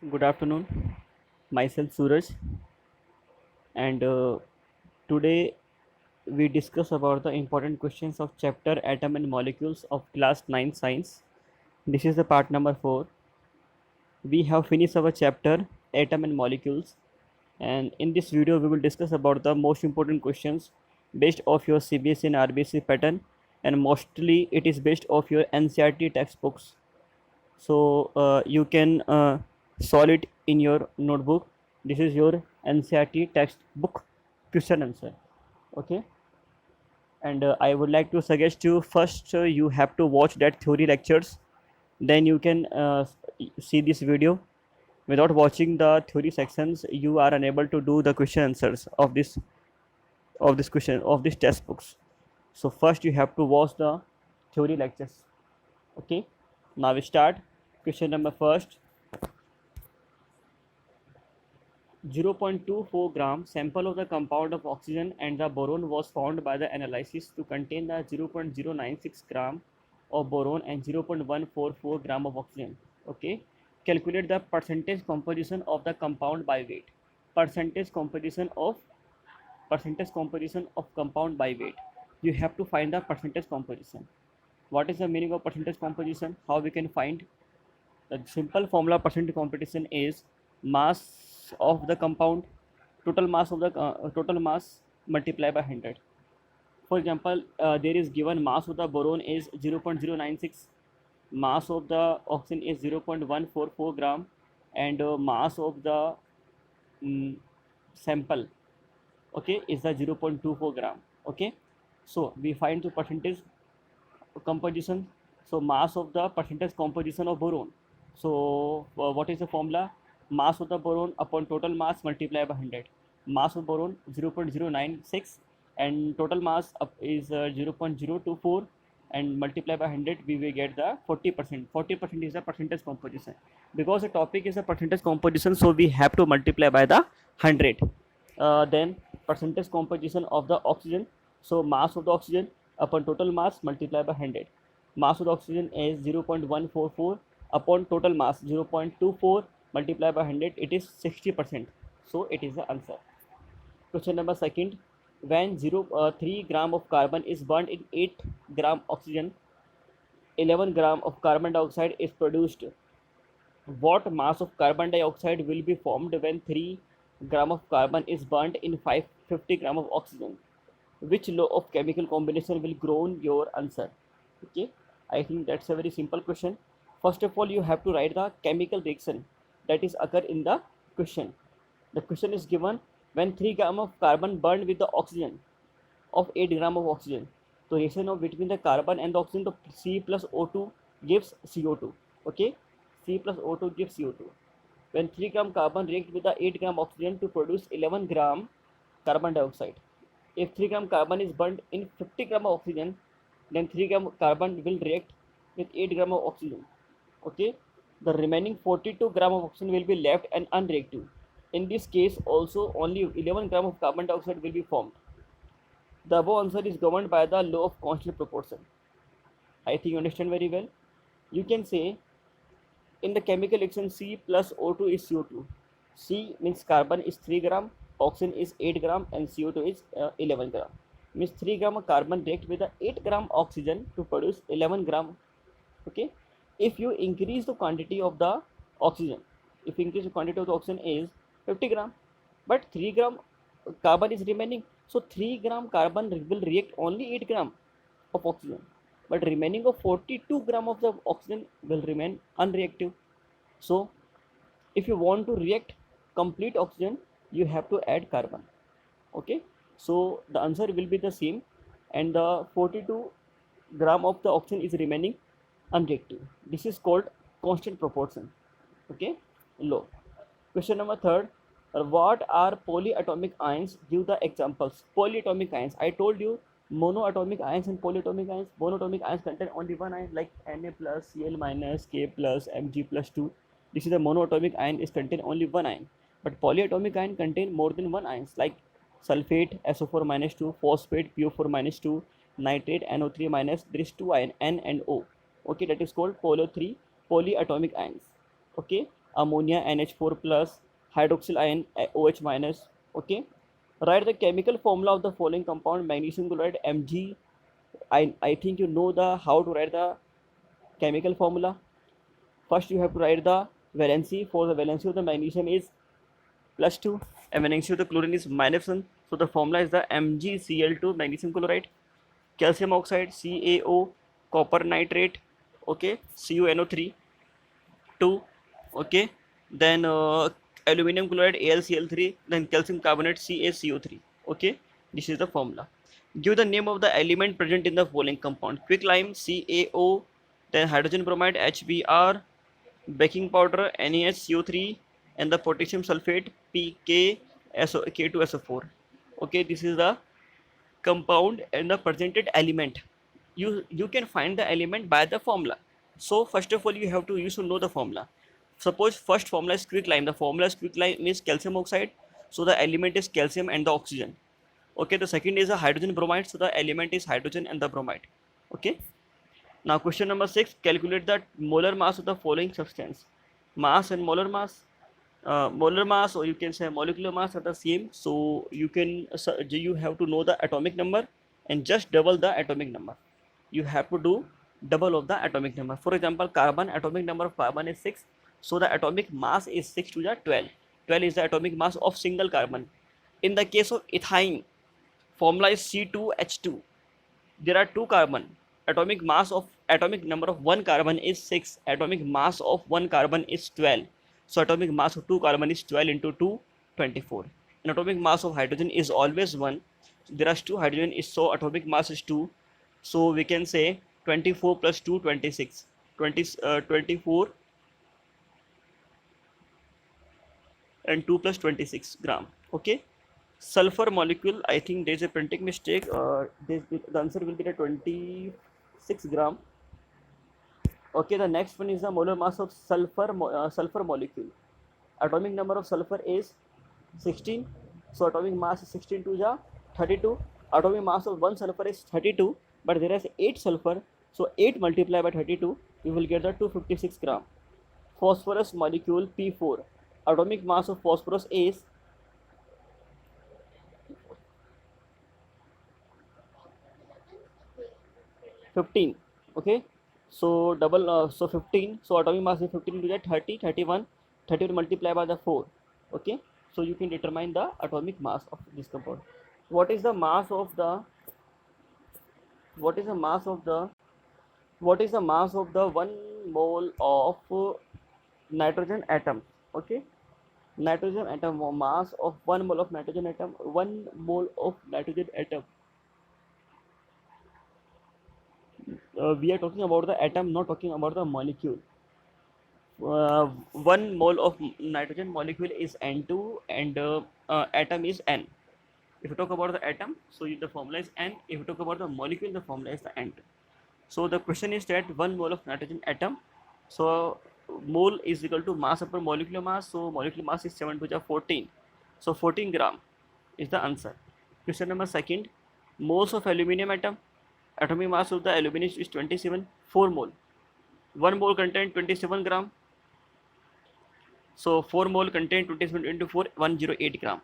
Good afternoon. Myself Suraj, and today we discuss about the important questions of chapter Atom and Molecules of class 9 science. This is the part number 4. We have finished our chapter Atom and Molecules, and in this video we will discuss about the most important questions based off your CBSE and RBC pattern, and mostly it is based off your NCERT textbooks. So you can solve it in your notebook. This is your NCERT textbook question answer. Okay, and I would like to suggest you first you have to watch that theory lectures, then you can see this video. Without watching the theory sections you are unable to do the question answers of this test books. So first you have to watch the theory lectures. Okay, now we start. Question number first. 0.24 gram sample of the compound of oxygen and the boron was found by the analysis to contain the 0.096 gram of boron and 0.144 gram of oxygen. Okay, calculate the percentage composition of the compound by weight. Percentage composition of compound by weight. You have to find the percentage composition. What is the meaning of percentage composition? How we can find? The simple formula percentage composition is mass of the compound, total mass multiplied by 100. For example, there is given mass of the boron is 0.096, mass of the oxygen is 0.144 gram, and mass of the mm, sample, okay, is the 0.24 gram. Okay, so we find the percentage composition. So mass of the percentage composition of boron. So what is the formula? Mass of the boron upon total mass multiplied by 100. Mass of boron 0.096 and total mass is 0.024, and multiply by 100 we will get the 40%. 40% is the percentage composition. Because the topic is a percentage composition, so we have to multiply by the 100. Then percentage composition of the oxygen. So mass of the oxygen upon total mass multiplied by 100. Mass of the oxygen is 0.144 upon total mass 0.24 multiplied by 100, it is 60%. So it is the answer. Question number second. When 3 gram of carbon is burned in 8 gram oxygen, 11 gram of carbon dioxide is produced. What mass of carbon dioxide will be formed when 3 gram of carbon is burnt in 550 gram of oxygen? Which law of chemical combination will grown your answer? Okay, I think that's a very simple question. First of all, you have to write the chemical reaction that is occur in the question. The question is given when 3 gram of carbon burned with the oxygen of 8 gram of oxygen. So reaction of between the carbon and the oxygen, to C plus O2 gives CO2. Okay, C plus O2 gives CO2. When 3 gram carbon react with the 8 gram oxygen to produce 11 gram carbon dioxide. If 3 gram carbon is burned in 50 gram of oxygen, then 3 gram carbon will react with 8 gram of oxygen. Okay, the remaining 42 gram of oxygen will be left and unreactive. In this case also only 11 gram of carbon dioxide will be formed. The above answer is governed by the law of constant proportion. I think you understand very well. You can say in the chemical reaction C plus O2 is CO2. C means carbon is 3 gram, oxygen is 8 gram, and CO2 is 11 gram. Means 3 gram of carbon react with the 8 gram oxygen to produce 11 gram. Okay, if you increase the quantity of the oxygen, if increase the quantity of the oxygen is 50 gram, but 3 gram carbon is remaining, so 3 gram carbon will react only 8 gram of oxygen, but remaining of 42 gram of the oxygen will remain unreactive. So if you want to react complete oxygen, you have to add carbon. Okay, so the answer will be the same, and the 42 gram of the oxygen is remaining unreactive. This is called constant proportion. Okay, law. Question number third. What are polyatomic ions? Give the examples. Polyatomic ions. I told you monoatomic ions and polyatomic ions. Monoatomic ions contain only one ion, like Na plus, Cl minus, K plus, Mg plus 2. This is the monoatomic ion is contain only one ion. But polyatomic ion contain more than one ions, like sulfate SO4 minus 2, phosphate PO4 minus 2, nitrate NO3 minus. There is two ion N and O. Okay, that is called polyatomic ions. Okay, ammonia NH4 plus, hydroxyl ion OH minus. Okay, write the chemical formula of the following compound: magnesium chloride Mg. I think you know the how to write the chemical formula. First you have to write the valency. For the valency of the magnesium is +2 and valency of the chlorine is -1. So the formula is the MgCl2, magnesium chloride. Calcium oxide CaO, copper nitrate, okay, CuNO3 2, okay, then aluminum chloride AlCl3, then calcium carbonate CaCO3, okay. This is the formula. Give the name of the element present in the following compound: quicklime CaO, then hydrogen bromide HBr, baking powder NaHCO3, and the potassium sulfate K2SO4. Okay, this is the compound and the presented element. You can find the element by the formula. So first of all you should know the formula. Suppose first formula is quicklime. The formula is quicklime is calcium oxide, so the element is calcium and the oxygen. Okay, the second is a hydrogen bromide, so the element is hydrogen and the bromide. Okay, now question number 6, calculate the molar mass of the following substance. Mass and molar mass, or you can say molecular mass, are the same. So you have to know the atomic number and just double the atomic number. You have to do double of the atomic number. For example, carbon, atomic number of carbon is 6. So the atomic mass is 6 to the 12. 12 is the atomic mass of single carbon. In the case of ethine, formula is C2H2. There are two carbon. Atomic number of one carbon is 6. Atomic mass of one carbon is 12. So atomic mass of two carbon is 12 into 2, 24. And atomic mass of hydrogen is always 1. There are two hydrogen is, so atomic mass is 2. So we can say 24 plus 2, 26. 24 and 2 plus 26 gram. Okay. Sulfur molecule, I think there is a printing mistake. The answer will be the 26 gram. Okay, the next one is the molar mass of sulfur molecule. Atomic number of sulfur is 16. So atomic mass is 16 to the 32. Atomic mass of one sulfur is 32, but there is 8 sulfur. So 8 multiplied by 32, you will get the 256 gram. Phosphorus molecule P4. Atomic mass of phosphorus is 15. Okay, so double, so 15. So atomic mass is 15 to the 30, 31. 31 multiplied by the 4. Okay, so you can determine the atomic mass of this compound. What is the mass of the 1 mole of nitrogen atom? Okay, nitrogen atom, mass of 1 mole of nitrogen atom. 1 mole of nitrogen atom. We are talking about the atom, not talking about the molecule. 1 mole of nitrogen molecule is N2 and atom is N. If you talk about the atom, so the formula is N. If you talk about the molecule, the formula is the N2. So the question is that 1 mole of nitrogen atom, so mole is equal to mass upon molecular mass. So molecular mass is 7 to the 14. So 14 gram is the answer. Question number 2, moles of aluminum atom. Atomic mass of the aluminum is 27, 4 mole. 1 mole contain 27 gram. So 4 mole contain 27 into 4, 108 gram.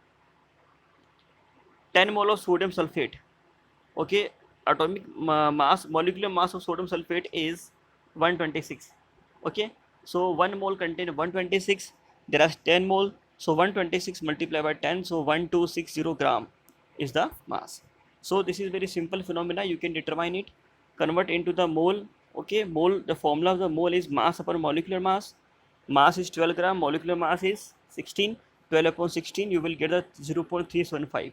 10 mole of sodium sulfate. Okay, atomic mass, molecular mass of sodium sulfate is 126. Okay, so 1 mole contain 126. There are 10 mole. So 126 multiplied by 10. So 1260 gram is the mass. So this is very simple phenomena. You can determine it. Convert into the mole. Okay, mole. The formula of the mole is mass upon molecular mass. Mass is 12 gram. Molecular mass is 16. 12 upon 16. You will get the 0.375.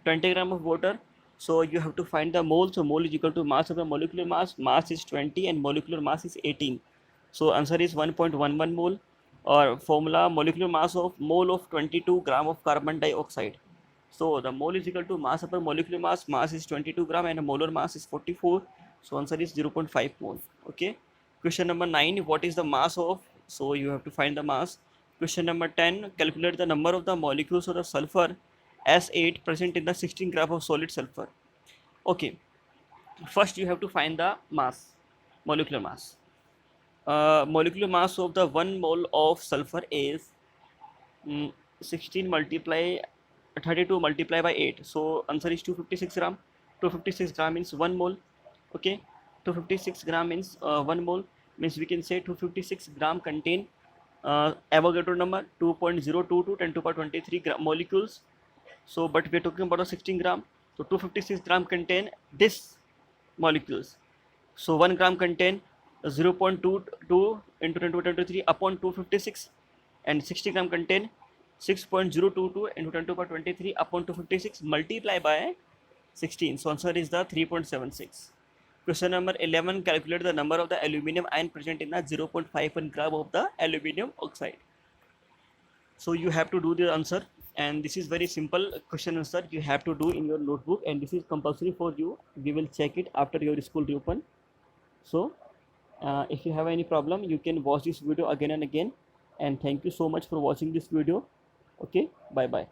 20 gram of water. So you have to find the mole. So mole is equal to mass upon molecular mass. Mass is 20 and molecular mass is 18. So answer is 1.11 mole. Or formula, molecular mass of mole of 22 gram of carbon dioxide. So the mole is equal to mass upon molecular mass. Mass is 22 gram and molar mass is 44. So answer is 0.5 mole. Okay. Question number 9. What is the mass of? So you have to find the mass. Question number 10. Calculate the number of the molecules of the sulfur S8 present in the 16 gram of solid sulfur. Okay. First you have to find the mass, molecular mass. Molecular mass of the 1 mole of sulfur is 16 multiply 32 multiply by 8. So answer is 256 gram. 256 gram means 1 mole. Okay, 256 gram means 1 mole, means we can say 256 gram contain Avogadro number 2.022 10 to the power 23 molecules. So but we are talking about the 16 gram. So 256 gram contain this molecules. So 1 gram contain 0.22 into 10 to the power 23 upon 256, and 60 gram contain 6.022 into 10 to the power 23 upon 256 multiply by 16. So answer is the 3.76. Question number 11. Calculate the number of the aluminum ion present in the 0.51 gram of the aluminum oxide. So you have to do the answer, and this is very simple question answer you have to do in your notebook, and this is compulsory for you. We will check it after your school reopen. So if you have any problem, you can watch this video again and again, and thank you so much for watching this video. Okay, bye bye.